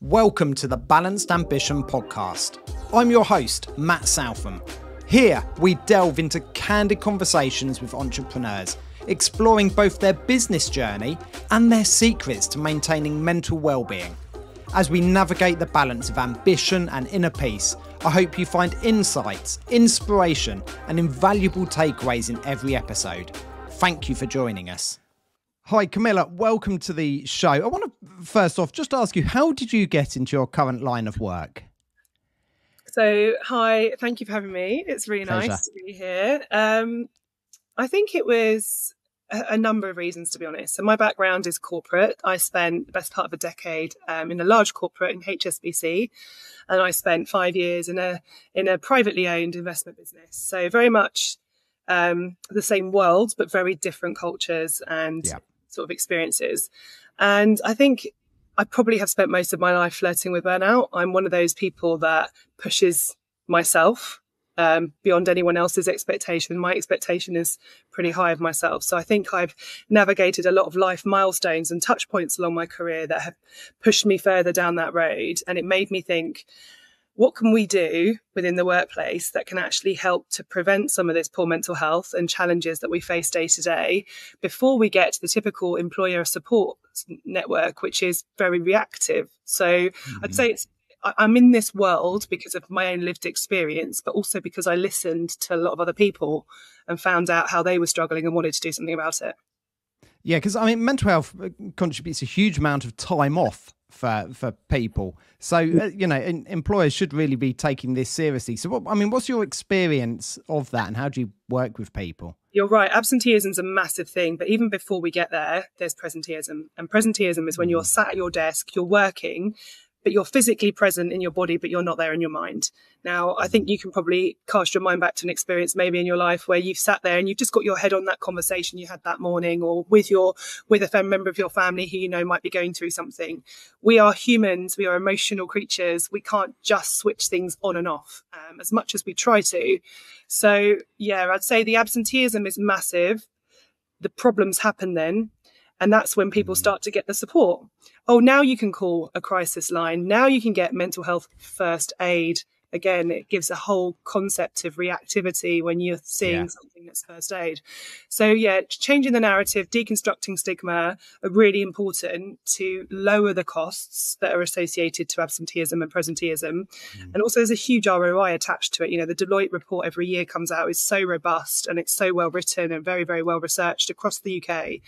Welcome to the Balanced Ambition podcast. I'm your host, Matt Southam. Here, we delve into candid conversations with entrepreneurs, exploring both their business journey and their secrets to maintaining mental well-being. As we navigate the balance of ambition and inner peace, I hope you find insights, inspiration, and invaluable takeaways in every episode. Thank you for joining us. Hi, Camilla. Welcome to the show. I want to first off just ask you, how did you get into your current line of work? So, hi, thank you for having me. It's really Pleasure. nice to be here. I think it was a number of reasons, to be honest. So my background is corporate. I spent the best part of a decade in a large corporate in HSBC, and I spent 5 years in a privately owned investment business. So very much the same world, but very different cultures and sort of experiences. And I think I probably have spent most of my life flirting with burnout. I'm one of those people that pushes myself beyond anyone else's expectation. My expectation is pretty high of myself. So I think I've navigated a lot of life milestones and touch points along my career that have pushed me further down that road. And it made me think, what can we do within the workplace that can actually help to prevent some of this poor mental health and challenges that we face day to day before we get to the typical employer support network, which is very reactive. So I'd say I'm in this world because of my own lived experience, but also because I listened to a lot of other people and found out how they were struggling and wanted to do something about it. Yeah, because I mean, mental health contributes a huge amount of time off for people. So, employers should really be taking this seriously. So, what's your experience of that and how do you work with people? You're right. Absenteeism is a massive thing. But even before we get there, there's presenteeism. And presenteeism is when you're sat at your desk, you're working, but you're physically present in your body, but you're not there in your mind. Now, I think you can probably cast your mind back to an experience maybe in your life where you've sat there and you've just got your head on that conversation you had that morning, or with a member of your family who you know might be going through something. We are humans. We are emotional creatures. We can't just switch things on and off as much as we try to. So, yeah, I'd say the absenteeism is massive. The problems happen then. And that's when people start to get the support. Oh, now you can call a crisis line. Now you can get mental health first aid. Again, it gives a whole concept of reactivity when you're seeing something that's first aid. So, changing the narrative, deconstructing stigma are really important to lower the costs that are associated to absenteeism and presenteeism. And also there's a huge ROI attached to it. You know, the Deloitte report every year comes out, is so robust and it's so well written and very, very well researched across the UK.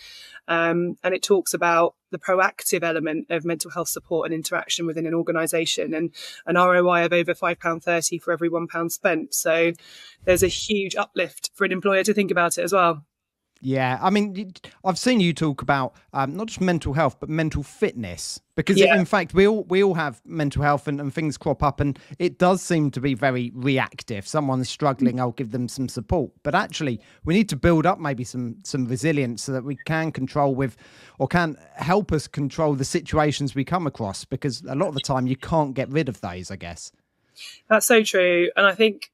And it talks about the proactive element of mental health support and interaction within an organisation, and an ROI of over £5.30 for every £1 spent. So there's a huge uplift for an employer to think about it as well. Yeah, I mean, I've seen you talk about not just mental health, but mental fitness, because in fact, we all have mental health and things crop up, and it does seem to be very reactive. Someone's struggling, I'll give them some support. But actually, we need to build up maybe some resilience so that we can control can help us control the situations we come across, because a lot of the time you can't get rid of those, I guess. That's so true. And I think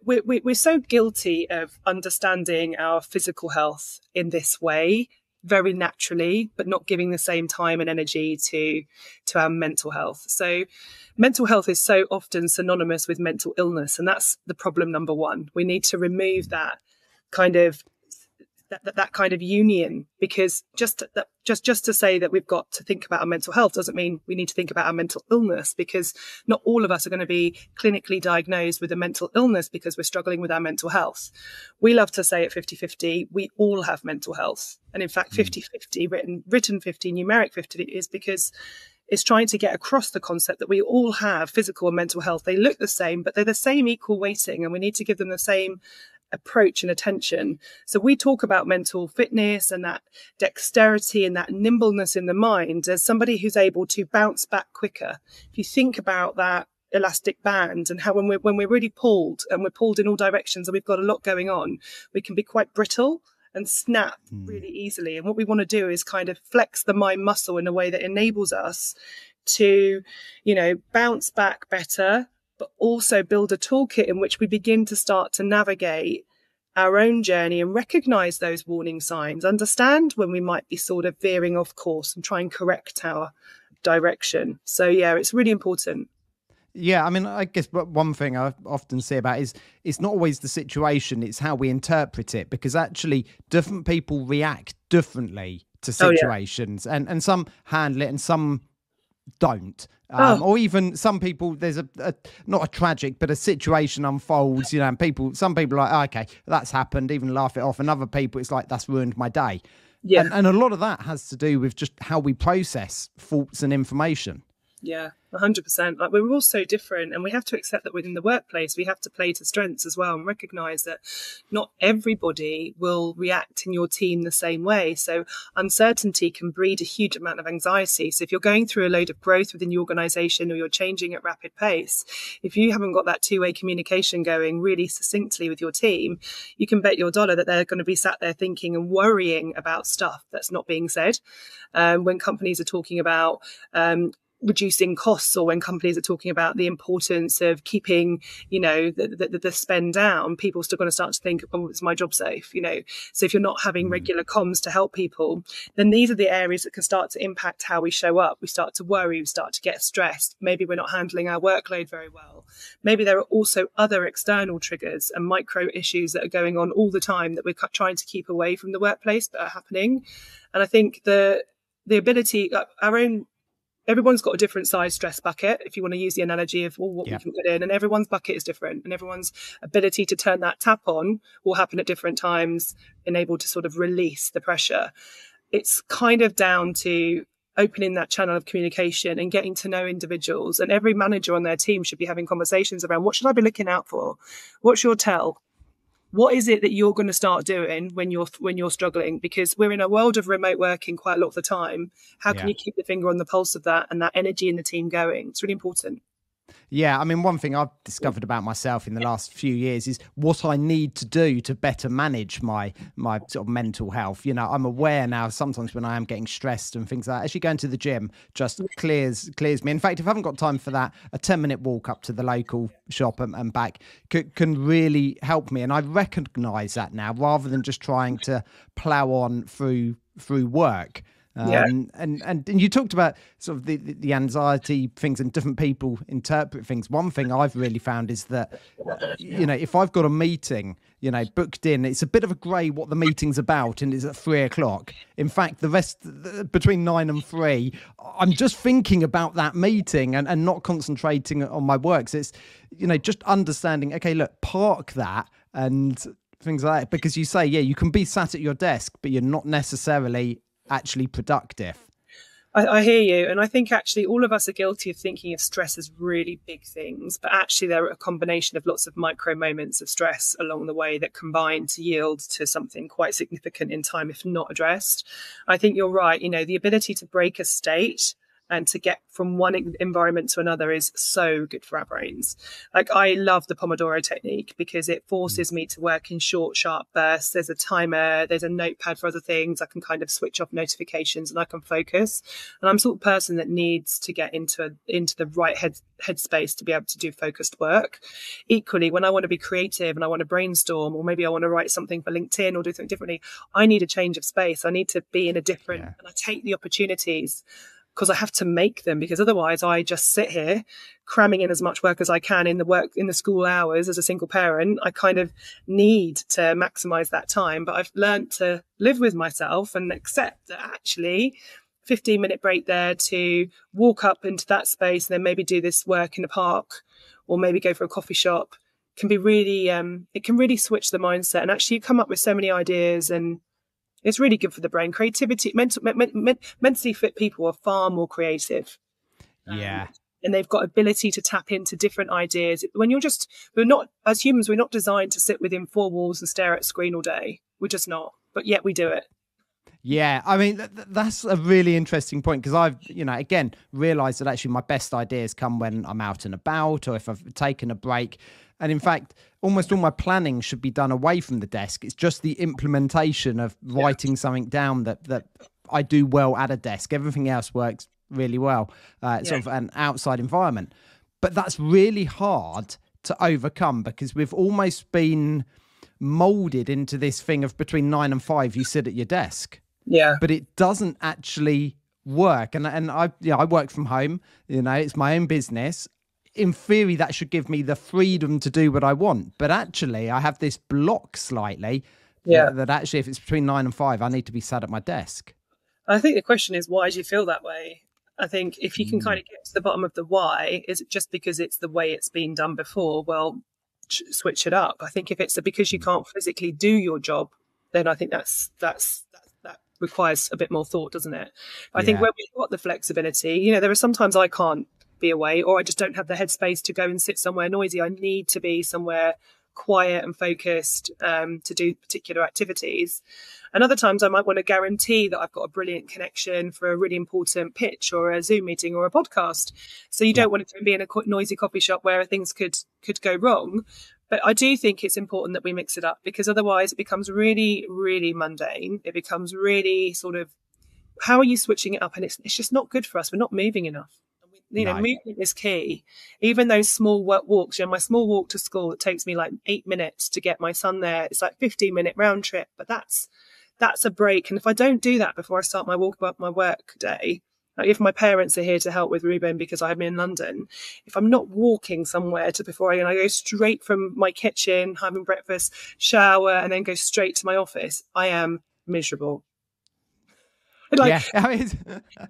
we're so guilty of understanding our physical health in this way very naturally, but not giving the same time and energy to our mental health. So mental health is so often synonymous with mental illness, and that's the problem number one. We need to remove that kind of that kind of union, because just to say that we've got to think about our mental health doesn't mean we need to think about our mental illness, because not all of us are going to be clinically diagnosed with a mental illness because we're struggling with our mental health. We love to say at 50-50, we all have mental health. And in fact, 50-50, written 50, numeric 50, is because it's trying to get across the concept that we all have physical and mental health. They look the same, but they're the same equal weighting, and we need to give them the same approach and attention. So we talk about mental fitness and that dexterity and that nimbleness in the mind as somebody who's able to bounce back quicker. If you think about that elastic band and how when we're really pulled, and we're pulled in all directions and we've got a lot going on, we can be quite brittle and snap really easily. And what we want to do is kind of flex the mind muscle in a way that enables us to, bounce back better, but also build a toolkit in which we begin to start to navigate our own journey and recognize those warning signs, understand when we might be sort of veering off course, and try and correct our direction. So yeah, it's really important. Yeah, I mean, I guess one thing I often say about is it's not always the situation, it's how we interpret it, because actually different people react differently to situations, and some handle it and some don't. Or even some people, there's a not a tragic, but a situation unfolds, you know, and some people are like, oh, okay, that's happened, even laugh it off. And other people, it's like, that's ruined my day. Yeah. And a lot of that has to do with just how we process thoughts and information. Yeah, 100%. Like, we're all so different, and we have to accept that within the workplace, we have to play to strengths as well, and recognize that not everybody will react in your team the same way. So uncertainty can breed a huge amount of anxiety. So if you're going through a load of growth within your organization, or you're changing at rapid pace, if you haven't got that two-way communication going really succinctly with your team, you can bet your dollar that they're going to be sat there thinking and worrying about stuff that's not being said. When companies are talking about reducing costs, or when companies are talking about the importance of keeping, you know, the spend down, people are still going to start to think, oh, is my job safe? You know, so if you're not having regular comms to help people, then these are the areas that can start to impact how we show up. We start to worry, we start to get stressed. Maybe we're not handling our workload very well. Maybe there are also other external triggers and micro issues that are going on all the time that we're trying to keep away from the workplace but are happening. And I think the ability, everyone's got a different size stress bucket, if you want to use the analogy of what we can put in, and everyone's bucket is different, and everyone's ability to turn that tap on will happen at different times, enabled to sort of release the pressure. It's kind of down to opening that channel of communication and getting to know individuals, and every manager on their team should be having conversations around, what should I be looking out for? What's your tell? What is it that you're going to start doing when you're struggling? Because we're in a world of remote working quite a lot of the time. How can you keep the finger on the pulse of that and that energy in the team going? It's really important. Yeah, I mean, one thing I've discovered about myself in the last few years is what I need to do to better manage my sort of mental health. You know, I'm aware now sometimes when I am getting stressed and things like that, actually going to the gym just clears me. In fact, if I haven't got time for that, a 10-minute walk up to the local shop and back can really help me. And I recognise that now, rather than just trying to plough on through work. And you talked about sort of the anxiety things and different people interpret things. One thing I've really found is that, you know, if I've got a meeting, you know, booked in, it's a bit of a grey what the meeting's about, and it's at 3:00. In fact, the rest between 9 and 3, I'm just thinking about that meeting and not concentrating on my work. So it's, you know, just understanding, okay, look, park that and things like that, because you say, yeah, you can be sat at your desk, but you're not necessarily actually productive. I hear you. And I think actually all of us are guilty of thinking of stress as really big things, but actually there are a combination of lots of micro moments of stress along the way that combine to yield to something quite significant in time if not addressed. I think you're right. You know, the ability to break a state and to get from one environment to another is so good for our brains. Like, I love the Pomodoro technique because it forces me to work in short, sharp bursts. There's a timer, there's a notepad for other things. I can kind of switch off notifications and I can focus. And I'm the sort of person that needs to get into the right headspace to be able to do focused work. Equally, when I want to be creative and I want to brainstorm, or maybe I want to write something for LinkedIn or do something differently, I need a change of space. I need to be in a different, and I take the opportunities because I have to make them, because otherwise I just sit here cramming in as much work as I can in the school hours as a single parent. I kind of need to maximize that time, but I've learned to live with myself and accept that actually 15-minute break there to walk up into that space and then maybe do this work in a park or maybe go for a coffee shop can be really, it can really switch the mindset, and actually you come up with so many ideas, and it's really good for the brain. Creativity, mentally fit people are far more creative. Yeah. And they've got ability to tap into different ideas. We're not, as humans, we're not designed to sit within four walls and stare at a screen all day. We're just not. But yet we do it. Yeah, I mean, that's a really interesting point, because I've, you know, again, realised that actually my best ideas come when I'm out and about, or if I've taken a break. And in fact, almost all my planning should be done away from the desk. It's just the implementation of writing something down that I do well at a desk. Everything else works really well, sort of an outside environment. But that's really hard to overcome, because we've almost been molded into this thing of between 9 and 5, you sit at your desk. Yeah. But it doesn't actually work, and I work from home, it's my own business. In theory, that should give me the freedom to do what I want. But actually, I have this block slightly that actually, if it's between 9 and 5, I need to be sat at my desk. I think the question is, why do you feel that way? I think if you can kind of get to the bottom of the why, is it just because it's the way it's been done before? Well, switch it up. I think if it's because you can't physically do your job, then I think that requires a bit more thought, doesn't it? I think when we've got the flexibility, there are sometimes I can't be away, or I just don't have the headspace to go and sit somewhere noisy. I need to be somewhere quiet and focused to do particular activities. And other times I might want to guarantee that I've got a brilliant connection for a really important pitch or a Zoom meeting or a podcast. So you don't want to be in a noisy coffee shop where things could go wrong. But I do think it's important that we mix it up, because otherwise it becomes really, really mundane. It becomes really sort of, how are you switching it up? And it's just not good for us. We're not moving enough. Movement is key. Even those small walks, my small walk to school, it takes me like 8 minutes to get my son there. It's like 15-minute round trip, but that's a break. And if I don't do that before I start my work day, like if my parents are here to help with Ruben because I'm in London, if I'm not walking somewhere before I go straight from my kitchen, having breakfast, shower, and then go straight to my office, I am miserable. But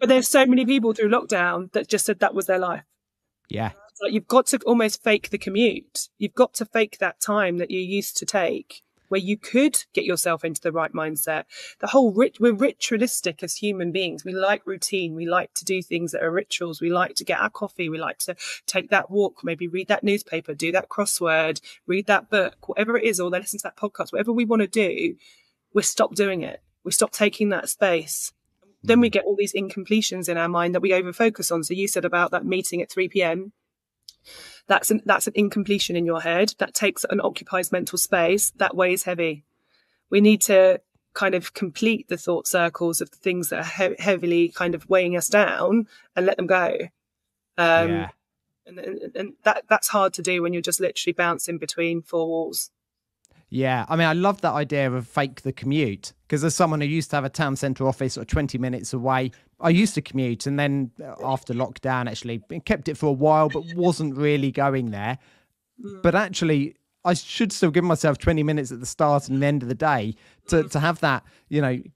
there's so many people through lockdown that just said that was their life. Yeah. Like, you've got to almost fake the commute. You've got to fake that time that you used to take where you could get yourself into the right mindset. We're ritualistic as human beings. We like routine. We like to do things that are rituals. We like to get our coffee. We like to take that walk, maybe read that newspaper, do that crossword, read that book, whatever it is, or listen to that podcast, whatever we want to do, we stop doing it. We stop taking that space. Then we get all these incompletions in our mind that we over-focus on. So you said about that meeting at 3 p.m. That's an incompletion in your head. That takes and occupies mental space. That weighs heavy. We need to kind of complete the thought circles of the things that are heavily kind of weighing us down and let them go. And that's hard to do when you're just literally bouncing between four walls. Yeah, I mean, I love that idea of fake the commute, because as someone who used to have a town centre office or 20 minutes away, I used to commute, and then after lockdown actually kept it for a while, but wasn't really going there. But actually, I should still give myself 20 minutes at the start and the end of the day to have that,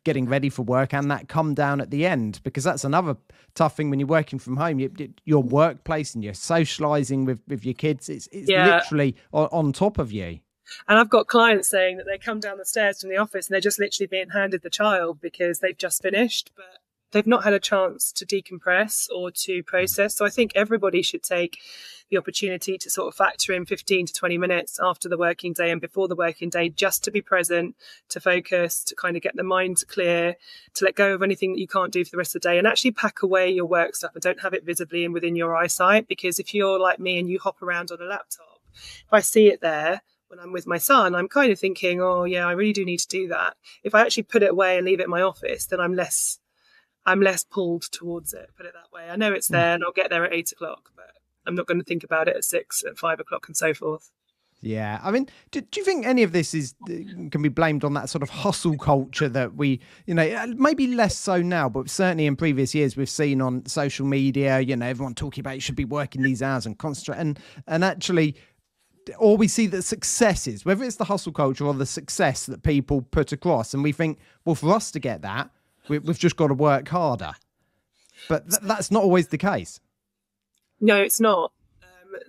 getting ready for work and that come down at the end, because that's another tough thing when you're working from home. Your workplace and you're socialising with your kids, it's literally on top of you. And I've got clients saying that they come down the stairs from the office and they're just literally being handed the child because they've just finished, but they've not had a chance to decompress or to process. So I think everybody should take the opportunity to sort of factor in 15 to 20 minutes after the working day and before the working day, just to be present, to focus, to kind of get the mind clear, to let go of anything that you can't do for the rest of the day, and actually pack away your work stuff and don't have it visibly and within your eyesight. Because if you're like me and you hop around on a laptop, if I see it there, when I'm with my son, I'm kind of thinking, oh yeah, I really do need to do that. If I actually put it away and leave it in my office, then I'm less pulled towards it, put it that way. I know it's there and I'll get there at 8 o'clock, but I'm not going to think about it at 6, at 5 o'clock and so forth. Yeah. I mean, do you think any of this can be blamed on that sort of hustle culture that we, maybe less so now, but certainly in previous years we've seen on social media, everyone talking about you should be working these hours and concentrate, and actually, or we see the successes, whether it's the hustle culture or the success that people put across, and we think, well, for us to get that, we've just got to work harder. But that's not always the case. No, it's not.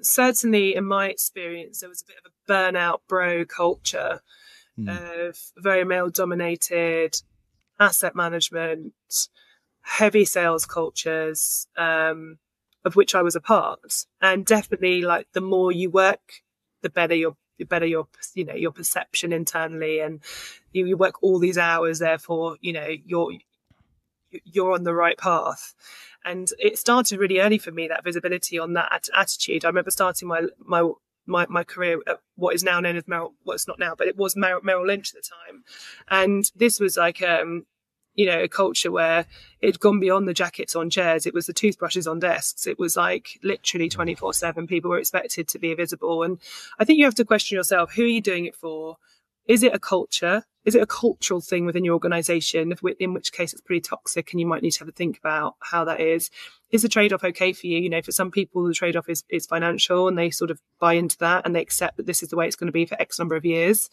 Certainly, in my experience, there was a bit of a burnout bro culture of very male-dominated asset management, heavy sales cultures, of which I was a part. And definitely, like, the more you work, the better your perception internally, and you work all these hours. Therefore, you're on the right path. And it started really early for me, that visibility on that attitude. I remember starting my career at what is now known as Merrill. Well, it's not now, but it was Merrill Lynch at the time. And this was like a culture where it'd gone beyond the jackets on chairs. It was the toothbrushes on desks. It was like literally 24/7. People were expected to be visible. And I think you have to question yourself, who are you doing it for? Is it a culture? Is it a cultural thing within your organization? In which case it's pretty toxic and you might need to have a think about how that is. Is the trade-off okay for you? You know, for some people, the trade-off is financial, and they sort of buy into that and they accept that this is the way it's going to be for X number of years.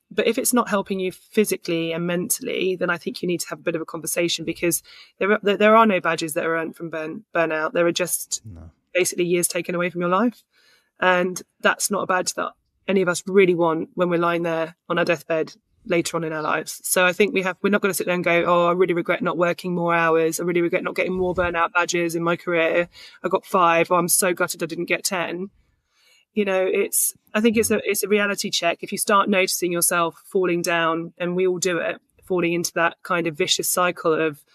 But if it's not helping you physically and mentally, then I think you need to have a bit of a conversation, because there are no badges that are earned from burnout. There are just basically years taken away from your life. And that's not a badge that any of us really want when we're lying there on our deathbed later on in our lives. So I think we're not going to sit there and go, oh, I really regret not working more hours. I really regret not getting more burnout badges in my career. I got 5. Oh, I'm so gutted I didn't get 10. You know, I think it's a reality check. If you start noticing yourself falling down, and we all do it, falling into that kind of vicious cycle of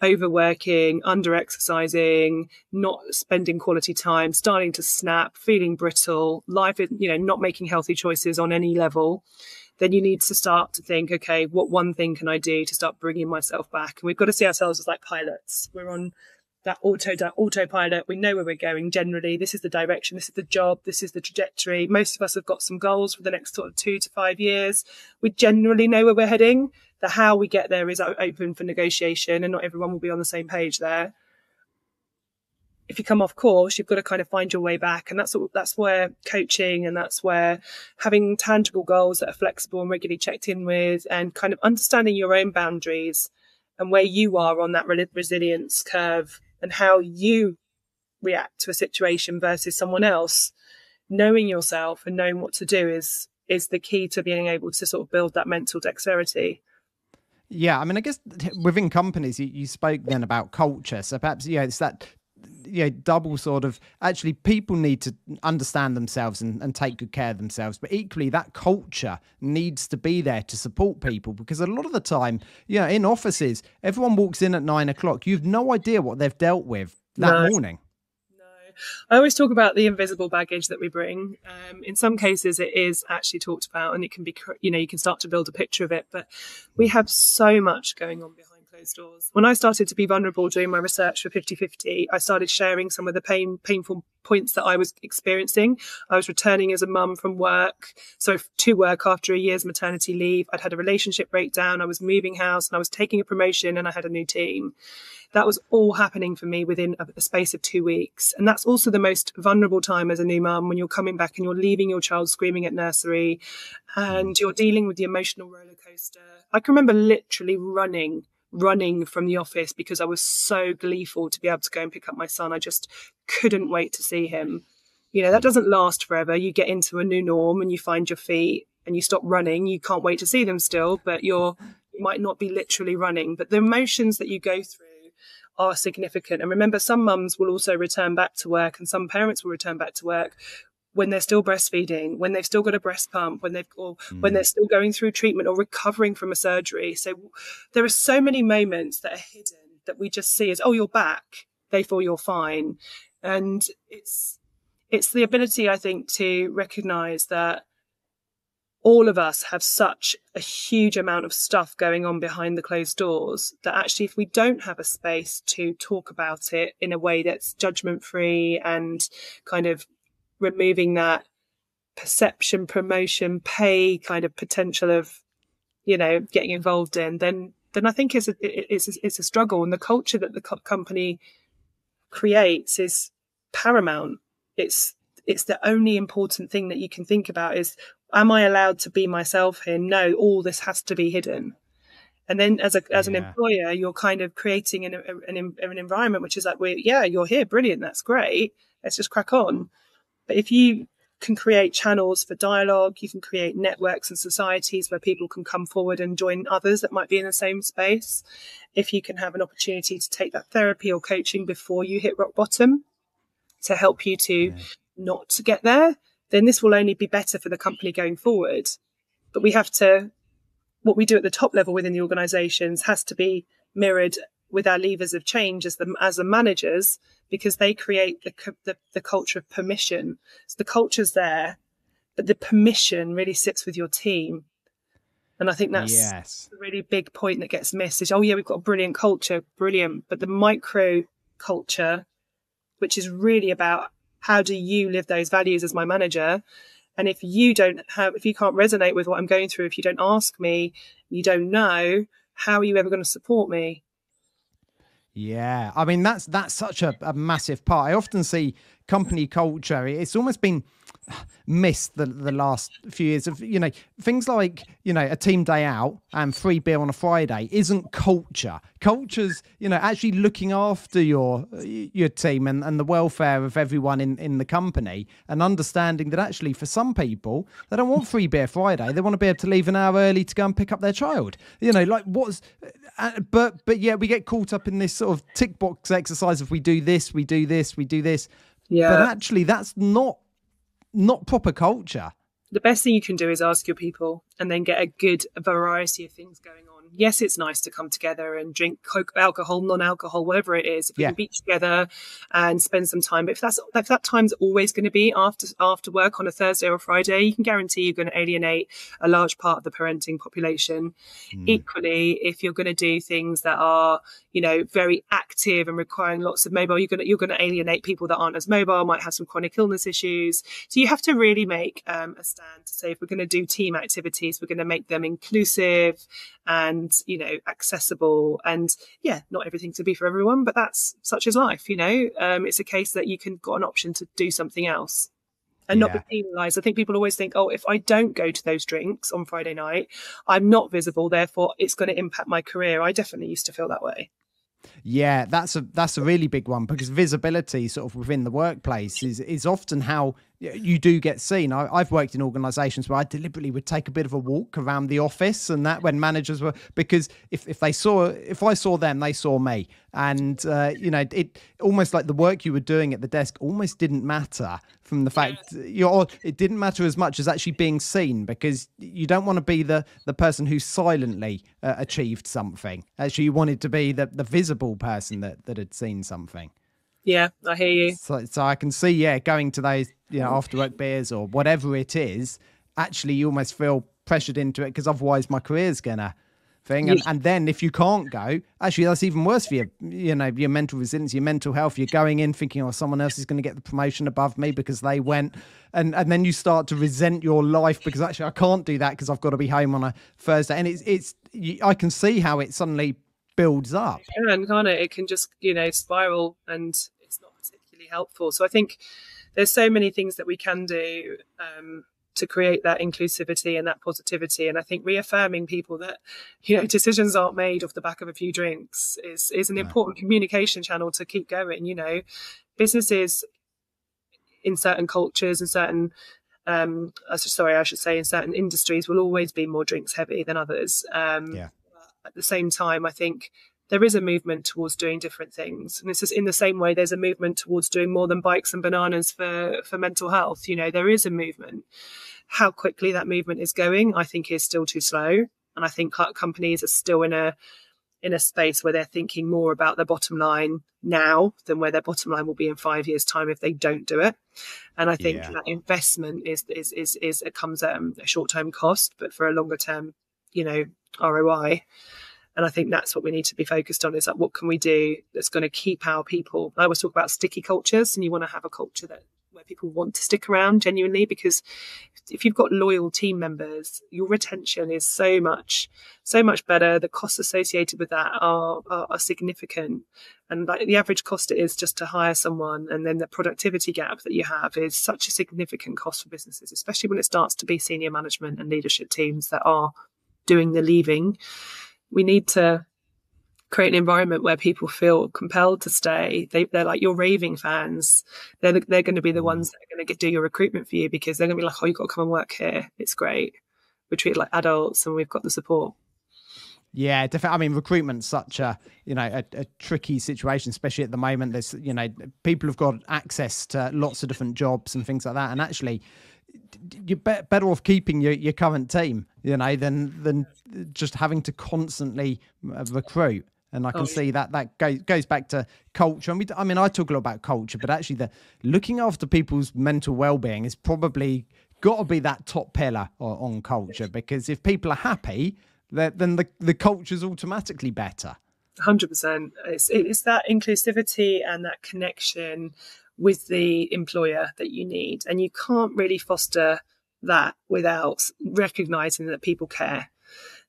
overworking, under-exercising, not spending quality time, starting to snap, feeling brittle, life, you know, not making healthy choices on any level, then you need to start to think, okay, what one thing can I do to start bringing myself back? And we've got to see ourselves as like pilots. We're on that autopilot. We know where we're going. Generally, this is the direction, this is the job, this is the trajectory. Most of us have got some goals for the next sort of 2 to 5 years. We generally know where we're heading. The how we get there is open for negotiation, and not everyone will be on the same page there. If you come off course, you've got to kind of find your way back. And that's where coaching, and that's where having tangible goals that are flexible and regularly checked in with, and kind of understanding your own boundaries and where you are on that resilience curve, and how you react to a situation versus someone else. Knowing yourself and knowing what to do is the key to being able to sort of build that mental dexterity. Yeah, I mean, I guess within companies, you spoke then about culture. So perhaps, it's that, double sort of, actually people need to understand themselves and take good care of themselves. But equally, that culture needs to be there to support people, because a lot of the time, in offices, everyone walks in at 9 o'clock. You've no idea what they've dealt with that morning. I always talk about the invisible baggage that we bring. In some cases, it is actually talked about, and it can be, you can start to build a picture of it. But we have so much going on behind closed doors. When I started to be vulnerable doing my research for 50/50, I started sharing some of the painful points that I was experiencing. I was returning as a mum from work, to work after a year's maternity leave. I'd had a relationship breakdown. I was moving house, and I was taking a promotion, and I had a new team. That was all happening for me within a space of 2 weeks. And that's also the most vulnerable time as a new mum, when you're coming back and you're leaving your child screaming at nursery, and you're dealing with the emotional roller coaster. I can remember literally running from the office because I was so gleeful to be able to go and pick up my son. I just couldn't wait to see him. That doesn't last forever. You get into a new norm and you find your feet and you stop running. You can't wait to see them still, but you might not be literally running. But the emotions that you go through are significant. And remember, some mums will also return back to work, and some parents will return back to work when they're still breastfeeding, when they've still got a breast pump, when they're still going through treatment or recovering from a surgery. So there are so many moments that are hidden that we just see as, oh, you're back, therefore you're fine. And it's the ability, I think, to recognize that all of us have such a huge amount of stuff going on behind the closed doors that actually, if we don't have a space to talk about it in a way that's judgment-free and kind of removing that perception, promotion, pay kind of potential of, getting involved in, then I think it's a struggle. And the culture that the company creates is paramount. It's the only important thing that you can think about is, am I allowed to be myself here? No, all this has to be hidden. And then as an employer, you're kind of creating an environment which is like, you're here, brilliant, that's great, let's just crack on. But if you can create channels for dialogue, you can create networks and societies where people can come forward and join others that might be in the same space. If you can have an opportunity to take that therapy or coaching before you hit rock bottom to help you to not to get there, then this will only be better for the company going forward. But what we do at the top level within the organisations has to be mirrored with our levers of change as the managers, because they create the culture of permission. So the culture's there, but the permission really sits with your team. And I think that's a really big point that gets missed is, we've got a brilliant culture, brilliant. But the micro culture, which is really about how do you live those values as my manager, And if you can't resonate with what I'm going through, if you don't ask me, you don't know, how are you ever going to support me? Yeah, I mean, that's such a massive part. I often see company culture. It's almost been missed the last few years of, things like, a team day out and free beer on a Friday isn't culture. Culture's, actually looking after your team and the welfare of everyone in the company, and understanding that actually for some people, they don't want free beer Friday. They want to be able to leave an hour early to go and pick up their child. But yeah, we get caught up in this sort of tick box exercise of we do this, we do this, we do this. Yeah. But actually that's not proper culture. The best thing you can do is ask your people and then get a good variety of things going on. Yes, it's nice to come together and drink alcohol, non-alcohol, whatever it is. If we can be together and spend some time. But if that time's always going to be after work on a Thursday or a Friday, you can guarantee you're going to alienate a large part of the parenting population. Equally, if you're going to do things that are, very active and requiring lots of mobile, you're going to alienate people that aren't as mobile, might have some chronic illness issues. So you have to really make a stand to say, if we're going to do team activities, we're going to make them inclusive and accessible, and not everything to be for everyone, but that's such is life. It's a case that you can got an option to do something else and not be penalised. I think people always think, oh, if I don't go to those drinks on Friday night, I'm not visible, therefore it's going to impact my career. I definitely used to feel that way. Yeah, that's a really big one, because visibility sort of within the workplace is often how you do get seen. I've worked in organisations where I deliberately would take a bit of a walk around the office, and that when managers were, because if I saw them, they saw me, and it almost like the work you were doing at the desk almost didn't matter from the fact it didn't matter as much as actually being seen, because you don't want to be the person who silently achieved something. Actually, you wanted to be the visible person that had seen something. Yeah, I hear you. So I can see, going to those, after work beers or whatever it is, actually you almost feel pressured into it, because otherwise my career's gonna thing. And then if you can't go, actually that's even worse for your mental resilience, your mental health. You're going in thinking, oh, someone else is going to get the promotion above me because they went. And then you start to resent your life because actually I can't do that because I've got to be home on a Thursday. And I can see how it suddenly builds up. Can't it? It can just, spiral, and it's not particularly helpful. So I think there's so many things that we can do to create that inclusivity and that positivity. And I think reaffirming people that, decisions aren't made off the back of a few drinks is an important communication channel to keep going. Businesses in certain cultures and certain, in certain industries will always be more drinks heavy than others. At the same time, I think there is a movement towards doing different things. And it's just in the same way there's a movement towards doing more than bikes and bananas for mental health. There is a movement. How quickly that movement is going, I think, is still too slow. And I think companies are still in a space where they're thinking more about their bottom line now than where their bottom line will be in 5 years' time if they don't do it. And I think that investment comes at a short-term cost, but for a longer-term, ROI. And I think that's what we need to be focused on, is like, what can we do that's going to keep our people? I always talk about sticky cultures, and you want to have a culture where people want to stick around genuinely, because if you've got loyal team members, your retention is so much better. The costs associated with that are significant. And like the average cost it is just to hire someone, and then the productivity gap that you have is such a significant cost for businesses, especially when it starts to be senior management and leadership teams that are doing the leaving. We need to create an environment where people feel compelled to stay. They're like your raving fans. They're going to be the ones that are going to do your recruitment for you, because they're going to be like, oh, you've got to come and work here. It's great. We're treated like adults and we've got the support. Yeah, definitely. I mean, recruitment's such a tricky situation, especially at the moment. There's, people have got access to lots of different jobs and things like that. And actually, you're better off keeping your current team, than just having to constantly recruit. And I can see that goes back to culture. And I talk a lot about culture, but actually the looking after people's mental well-being has probably got to be that top pillar on culture, because if people are happy, then the culture's automatically better. 100%. It's that inclusivity and that connection with the employer that you need. And you can't really foster that without recognizing that people care.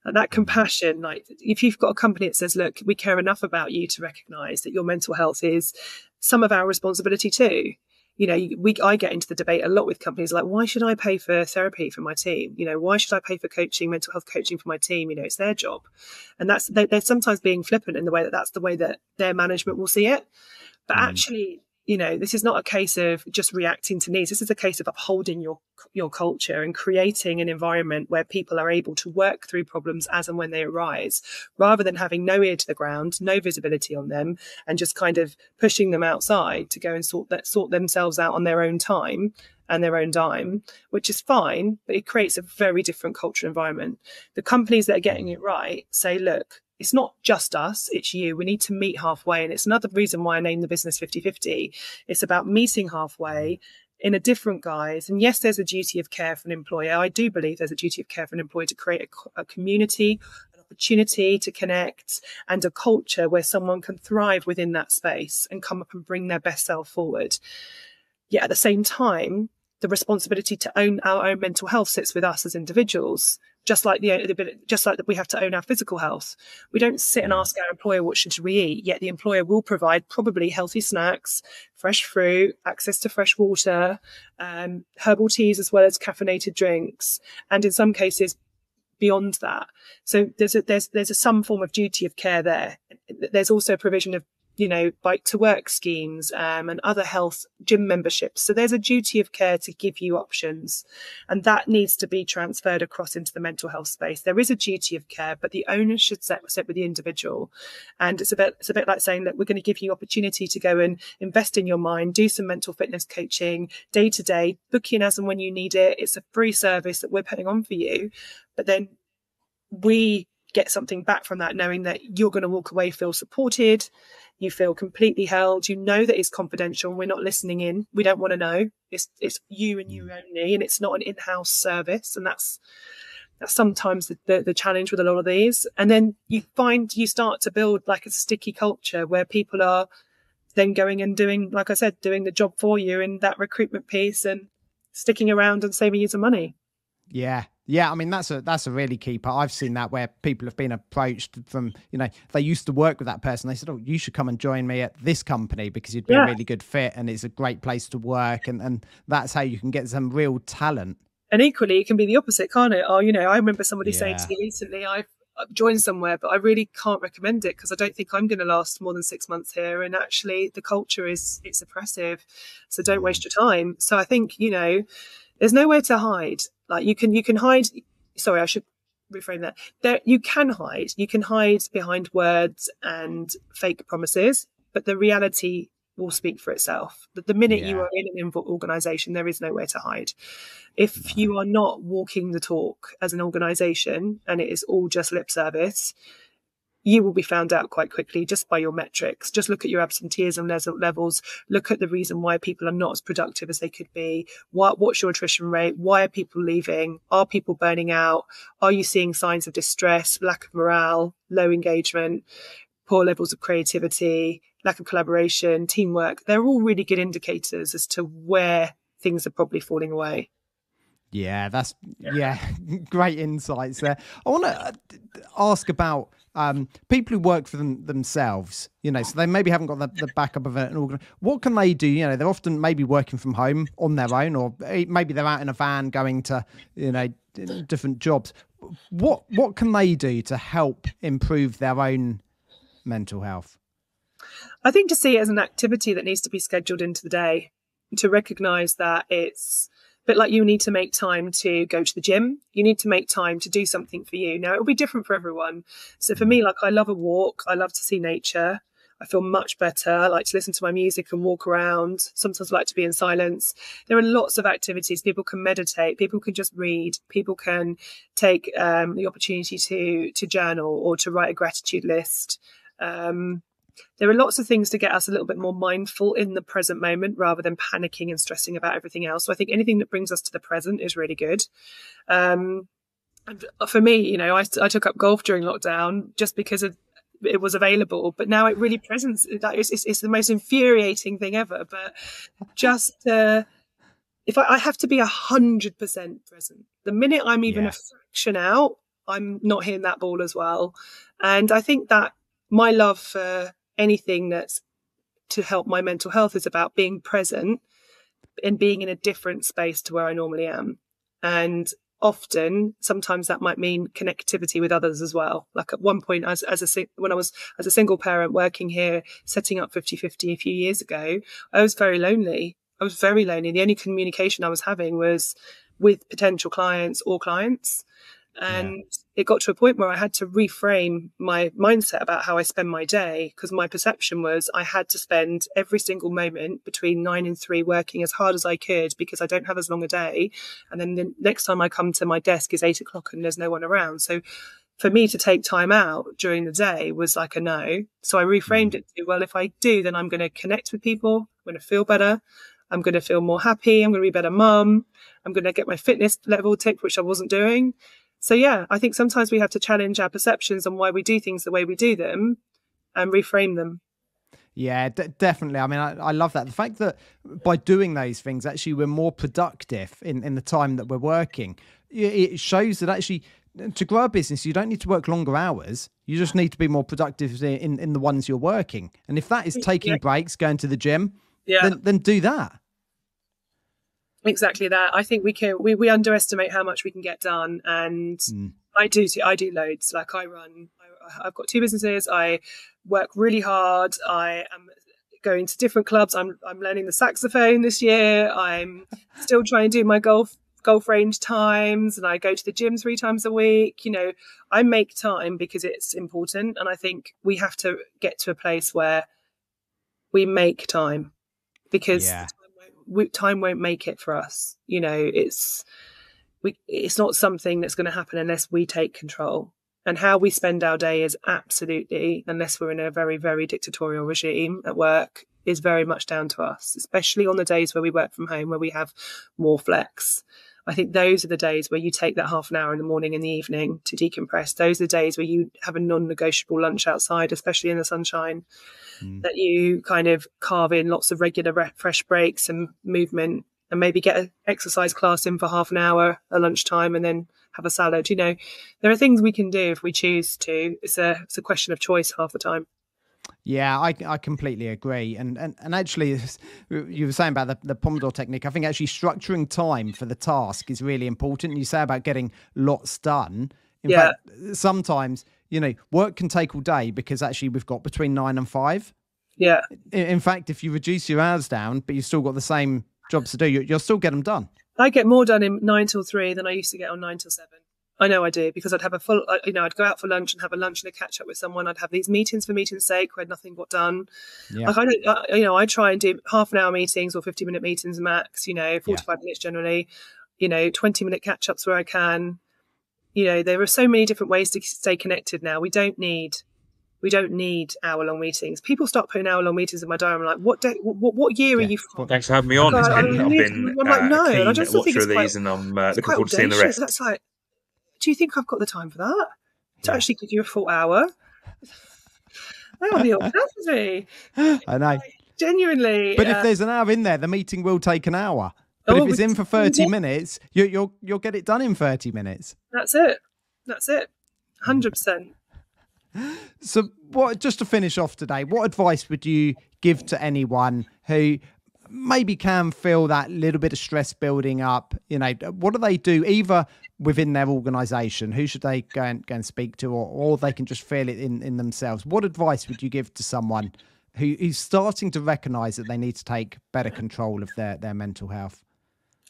And that compassion, like if you've got a company that says, look, we care enough about you to recognize that your mental health is some of our responsibility too. You know, I get into the debate a lot with companies like, why should I pay for therapy for my team? You know, why should I pay for coaching, mental health coaching for my team? You know, it's their job. And they're sometimes being flippant in the way that that's the way that their management will see it. But actually, you know, this is not a case of just reacting to needs. This is a case of upholding your culture and creating an environment where people are able to work through problems as and when they arise, rather than having no ear to the ground, no visibility on them, and just kind of pushing them outside to go and sort themselves out on their own time and their own dime, which is fine, but it creates a very different cultural environment. The companies that are getting it right say, look, it's not just us, it's you. We need to meet halfway. And it's another reason why I named the business 50/50. It's about meeting halfway in a different guise. And yes, there's a duty of care for an employer. I do believe there's a duty of care for an employer to create a community, an opportunity to connect, and a culture where someone can thrive within that space and come up and bring their best self forward. Yet at the same time, the responsibility to own our own mental health sits with us as individuals. Just like that we have to own our physical health. We don't sit and ask our employer, what should we eat? Yet the employer will provide probably healthy snacks, fresh fruit, access to fresh water, herbal teas, as well as caffeinated drinks. And in some cases, beyond that. So there's some form of duty of care there. There's also provision of, you know, bike to work schemes, and other health gym memberships. So there's a duty of care to give you options, and that needs to be transferred across into the mental health space. There is a duty of care, but the onus should sit with the individual. And it's a bit like saying that we're going to give you opportunity to go and invest in your mind, do some mental fitness coaching day to day, book in as and when you need it. It's a free service that we're putting on for you. But then we get something back from that, knowing that you're going to walk away, feel supported, you feel completely held, you know that it's confidential, we're not listening in, we don't want to know, it's you and you only, and it's not an in-house service. And that's sometimes the challenge with a lot of these. And then you start to build like a sticky culture where people are then going and doing, like I said, doing the job for you in that recruitment piece and sticking around and saving you some money. Yeah, I mean, that's a really key part. I've seen that where people have been approached from, you know, they used to work with that person. They said, oh, you should come and join me at this company because you'd be a really good fit and it's a great place to work. And that's how you can get some real talent. And equally, it can be the opposite, can't it? Oh, you know, I remember somebody saying to me recently, I've joined somewhere, but I really can't recommend it because I don't think I'm going to last more than 6 months here. And actually the culture it's oppressive. So don't waste your time. So I think, you know, there's nowhere to hide. Like you can hide. Sorry, I should reframe that. You can hide behind words and fake promises, but the reality will speak for itself. The minute you are in an organisation, there is nowhere to hide. If you are not walking the talk as an organisation and it is all just lip service, you will be found out quite quickly just by your metrics. Just look at your absenteeism levels. Look at the reason why people are not as productive as they could be. What's your attrition rate? Why are people leaving? Are people burning out? Are you seeing signs of distress, lack of morale, low engagement, poor levels of creativity, lack of collaboration, teamwork? They're all really good indicators as to where things are probably falling away. Yeah, great insights there. I want to ask about people who work for themselves, you know, so they maybe haven't got the backup of an organ. What can they do? You know, they're often maybe working from home on their own, or maybe they're out in a van going to, you know, different jobs. What can they do to help improve their own mental health? I think to see it as an activity that needs to be scheduled into the day, to recognise that it's a bit like you need to make time to go to the gym. You need to make time to do something for you. Now, it'll be different for everyone. So for me, like I love a walk. I love to see nature. I feel much better. I like to listen to my music and walk around. Sometimes I like to be in silence. There are lots of activities. People can meditate. People can just read. People can take the opportunity to journal or to write a gratitude list. There are lots of things to get us a little bit more mindful in the present moment rather than panicking and stressing about everything else. So I think anything that brings us to the present is really good. And for me, you know, I took up golf during lockdown just because it was available, but now it really presents. It's the most infuriating thing ever. But just to if I have to be 100% present. The minute I'm even a fraction out, I'm not hitting that ball as well. And I think that my love for anything that's to help my mental health is about being present and being in a different space to where I normally am. And often, sometimes that might mean connectivity with others as well. Like at one point, when I was as a single parent working here, setting up 50/50 a few years ago, I was very lonely. The only communication I was having was with potential clients or clients. And it got to a point where I had to reframe my mindset about how I spend my day, because my perception was I had to spend every single moment between 9 and 3 working as hard as I could because I don't have as long a day. And then the next time I come to my desk is 8 o'clock and there's no one around. So for me to take time out during the day was like a no. So I reframed it to, well, if I do, then I'm going to connect with people. I'm going to feel better. I'm going to feel more happy. I'm going to be a better mum. I'm going to get my fitness level ticked, which I wasn't doing. So, yeah, I think sometimes we have to challenge our perceptions on why we do things the way we do them and reframe them. Yeah, definitely. I mean, I love that. The fact that by doing those things, actually, we're more productive in the time that we're working. It shows that actually to grow a business, you don't need to work longer hours. You just need to be more productive in the ones you're working. And if that is taking breaks, going to the gym, then do that. Exactly that. I think we underestimate how much we can get done, and I do loads. Like I've got 2 businesses. I work really hard. I am going to different clubs. I'm learning the saxophone this year. I'm still trying to do my golf range times, and I go to the gym 3 times a week. You know, I make time because it's important, and I think we have to get to a place where we make time, because time won't make it for us. You know, it's not something that's going to happen unless we take control. And how we spend our day is absolutely, unless we're in a very, very dictatorial regime at work, is very much down to us, especially on the days where we work from home, where we have more flex. I think those are the days where you take that half an hour in the morning and the evening to decompress. Those are the days where you have a non-negotiable lunch outside, especially in the sunshine, that you kind of carve in lots of regular fresh breaks and movement, and maybe get an exercise class in for half an hour at lunchtime and then have a salad. You know, there are things we can do if we choose to. It's a question of choice half the time. Yeah, I completely agree. And actually, you were saying about the Pomodoro technique. I think actually structuring time for the task is really important. You say about getting lots done. In fact, sometimes, you know, work can take all day because actually we've got between 9 and 5. Yeah. In fact, if you reduce your hours down, but you've still got the same jobs to do, you'll still get them done. I get more done in 9 till 3 than I used to get on 9 till 7. I know I do, because I'd have a full, you know, I'd go out for lunch and have a lunch and a catch up with someone. I'd have these meetings for meeting's sake where nothing got done. Yeah. Like I try and do half an hour meetings or 50-minute meetings max, you know, 45 minutes generally, you know, 20-minute catch ups where I can. You know, there are so many different ways to stay connected now. We don't need hour-long meetings. People start putting hour-long meetings in my diary. I'm like, what year are you from? Well, thanks for having me on. I'm like, no, and I just think it's quite, these, and I'm looking forward to seeing the rest. That's like, do you think I've got the time for that? To actually give you a full hour? That would be audacity. I know. Genuinely. But if there's an hour in there, the meeting will take an hour. But if it's in for 30 minutes, you'll get it done in 30 minutes. That's it. 100%. So just to finish off today, what advice would you give to anyone who maybe can feel that little bit of stress building up? You know, what do they do either within their organisation? Who should they go and speak to, or they can just feel it in themselves? What advice would you give to someone who's starting to recognise that they need to take better control of their mental health?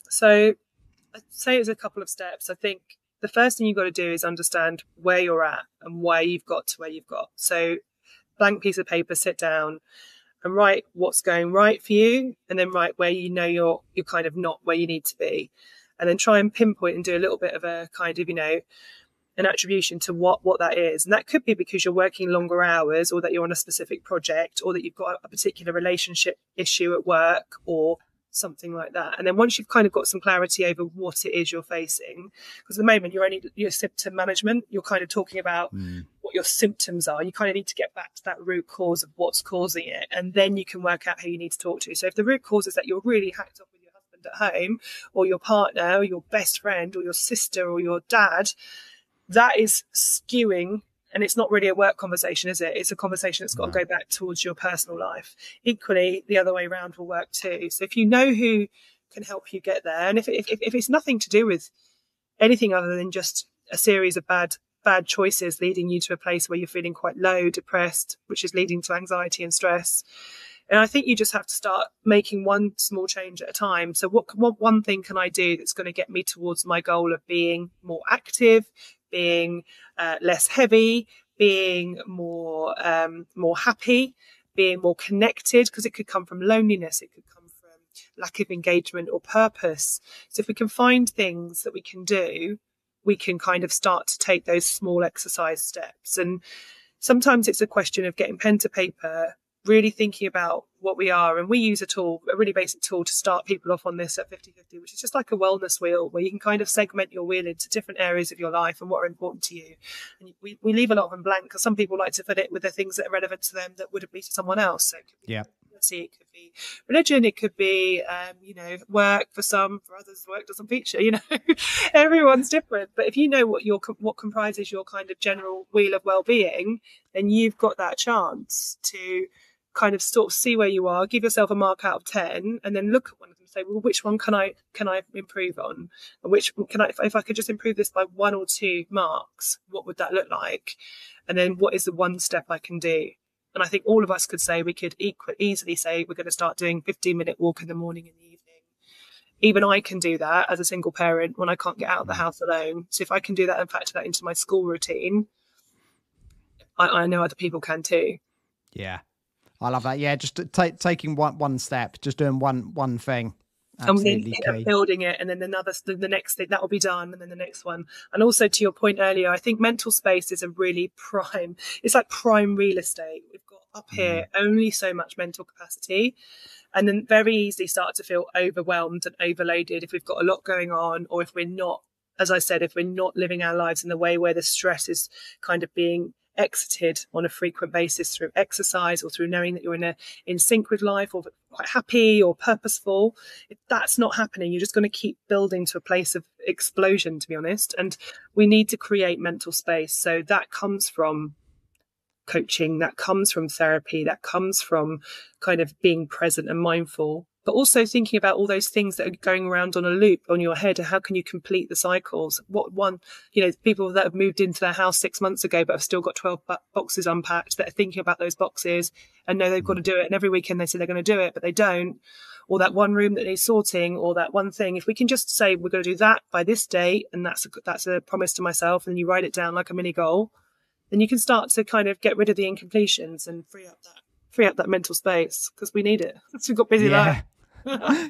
So I'd say it's a couple of steps. I think the first thing you've got to do is understand where you're at and why you've got to where you've got. So blank piece of paper, sit down and write what's going right for you, and then write where you know you're kind of not where you need to be. And then try and pinpoint and do a little bit of a kind of, you know, an attribution to what that is. And that could be because you're working longer hours, or that you're on a specific project, or that you've got a particular relationship issue at work, or something like that. And then once you've kind of got some clarity over what it is you're facing, because at the moment you're symptom management, you're kind of talking about what your symptoms are. You kind of need to get back to that root cause of what's causing it, and then you can work out who you need to talk to. So if the root cause is that you're really hacked up with your husband husband at home, or your partner, or your best friend, or your sister, or your dad, that is skewing. And it's not really a work conversation, is it? It's a conversation that's got to go back towards your personal life. Equally, the other way around will work too. So if you know who can help you get there, and if it's nothing to do with anything other than just a series of bad choices leading you to a place where you're feeling quite low, depressed, which is leading to anxiety and stress. And I think you just have to start making one small change at a time. So what one thing can I do that's going to get me towards my goal of being more active, being less heavy, being more happy, being more connected, because it could come from loneliness, it could come from lack of engagement or purpose. So if we can find things that we can do, we can kind of start to take those small exercise steps. And sometimes it's a question of getting pen to paper, really thinking about what we are. And we use a really basic tool to start people off on this at 50/50, which is just like a wellness wheel, where you can kind of segment your wheel into different areas of your life and what are important to you. And we leave a lot of them blank, because some people like to fit it with the things that are relevant to them that wouldn't be to someone else. So it could be it could be religion, it could be work for some, for others work doesn't feature, everyone's different. But if you know what comprises your kind of general wheel of well-being, then you've got that chance to kind of sort of see where you are, give yourself a mark out of 10, and then look at one of them and say, well, which one can I improve on? And which can I, if I could just improve this by 1 or 2 marks, what would that look like? And then what is the one step I can do? And I think all of us could say, we could easily say, we're going to start doing 15-minute walk in the morning and the evening. Even I can do that as a single parent when I can't get out of the house alone. So if I can do that and factor that into my school routine, I know other people can too. Yeah. I love that. Yeah, just taking one step, just doing one thing. Absolutely and building it, and then the next thing that will be done, and then the next one. And also, to your point earlier, I think mental space is a really prime. It's like prime real estate. We've got up here only so much mental capacity, and then very easily start to feel overwhelmed and overloaded if we've got a lot going on, or if we're not, as I said, if we're not living our lives in the way where the stress is kind of being exited on a frequent basis through exercise, or through knowing that you're in sync with life, or quite happy or purposeful. If that's not happening, you're just going to keep building to a place of explosion, to be honest. And we need to create mental space. So that comes from coaching, that comes from therapy, that comes from kind of being present and mindful, but also thinking about all those things that are going around on a loop on your head, and how can you complete the cycles? People that have moved into their house 6 months ago but have still got 12 boxes unpacked, that are thinking about those boxes and know they've got to do it, and every weekend they say they're going to do it but they don't, or that one room that needs sorting, or that one thing. If we can just say we're going to do that by this date, and that's a promise to myself, and then you write it down like a mini goal, then you can start to kind of get rid of the incompletions and free up that mental space, because we need it. We've got busy life.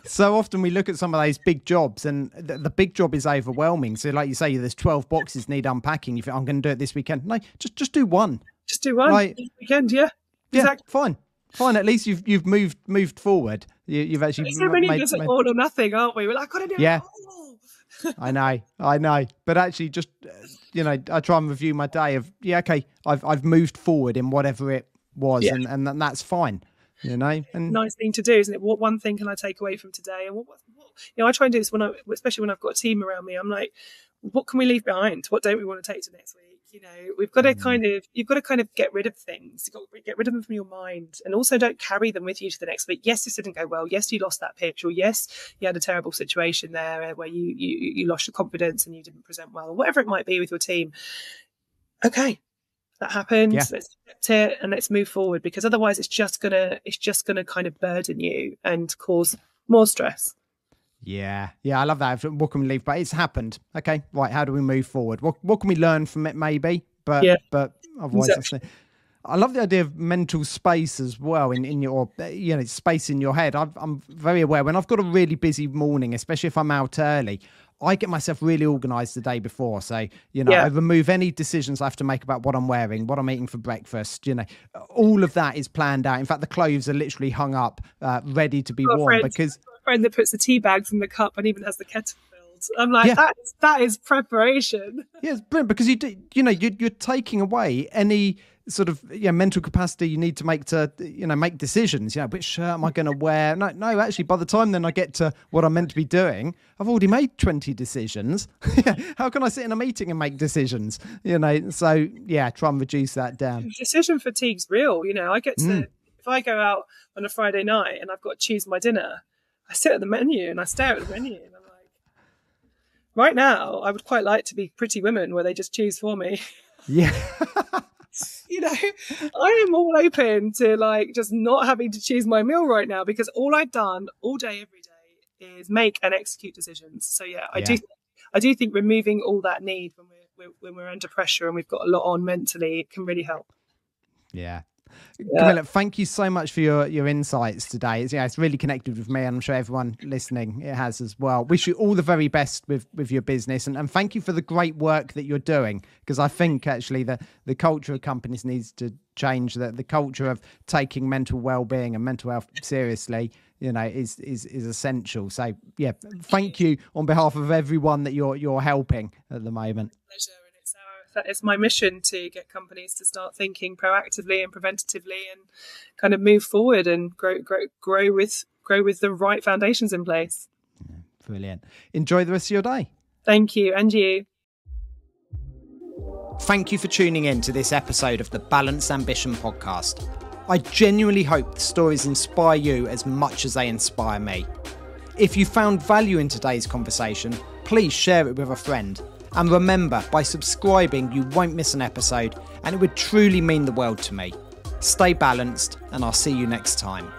So often we look at some of those big jobs, and the big job is overwhelming. So like you say, there's 12 boxes need unpacking. You think, I'm going to do it this weekend. No, just do one. Just do one this weekend, yeah. Exactly. Yeah, fine. At least you've moved forward. You've actually so many of us are all or nothing, aren't we? We're like, I've got to do it all. I know. But actually, just I try and review my day of I've moved forward in whatever it was, and that's fine. And nice thing to do, isn't it? What one thing can I take away from today? And what I try and do this especially when I've got a team around me. I'm like, what can we leave behind? What don't we want to take to next week? We've got to you've got to kind of get rid of things. You've got to get rid of them from your mind, and also don't carry them with you to the next week. Yes, this didn't go well. Yes, you lost that pitch, or yes, you had a terrible situation there where you lost your confidence and you didn't present well, or whatever it might be with your team. Okay. That happened. Let's accept it and let's move forward, because otherwise it's just gonna kind of burden you and cause more stress. Yeah, I love that. What can we leave? But it's happened. Okay, right. How do we move forward? What can we learn from it? Maybe, but otherwise, exactly. I love the idea of mental space as well in your space in your head. I'm very aware when I've got a really busy morning, especially if I'm out early, I get myself really organised the day before. So, I remove any decisions I have to make about what I'm wearing, what I'm eating for breakfast. All of that is planned out. In fact, the clothes are literally hung up, ready to be worn. Because a friend that puts the tea bags in the cup and even has the kettle filled. I'm like, that is preparation. Yeah, it's brilliant, because you're taking away any sort of mental capacity you need to make decisions. Which shirt am I going to wear? No, actually, by the time then I get to what I'm meant to be doing, I've already made 20 decisions. How can I sit in a meeting and make decisions? So yeah, try and reduce that down. Decision fatigue's real. I get to if I go out on a Friday night and I've got to choose my dinner, I sit at the menu and I stare at the menu and I'm like, right now, I would quite like to be Pretty Women where they just choose for me. Yeah. I am all open to just not having to choose my meal right now, because all I've done all day, every day is make and execute decisions. So yeah, I do think removing all that need when we're under pressure and we've got a lot on mentally, it can really help. Yeah. Camilla, thank you so much for your insights today. It's really connected with me, and I'm sure everyone listening it has as well. Wish you all the very best with your business, and thank you for the great work that you're doing, because I think actually the culture of companies needs to change. The culture of taking mental well-being and mental health seriously is essential. So yeah, thank you on behalf of everyone that you're helping at the moment. Pleasure. It's my mission to get companies to start thinking proactively and preventatively and kind of move forward and grow with the right foundations in place. Yeah, brilliant. Enjoy the rest of your day. Thank you. And you. Thank you for tuning in to this episode of the Balanced Ambition podcast. I genuinely hope the stories inspire you as much as they inspire me. If you found value in today's conversation, please share it with a friend. And remember, by subscribing, you won't miss an episode, and it would truly mean the world to me. Stay balanced, and I'll see you next time.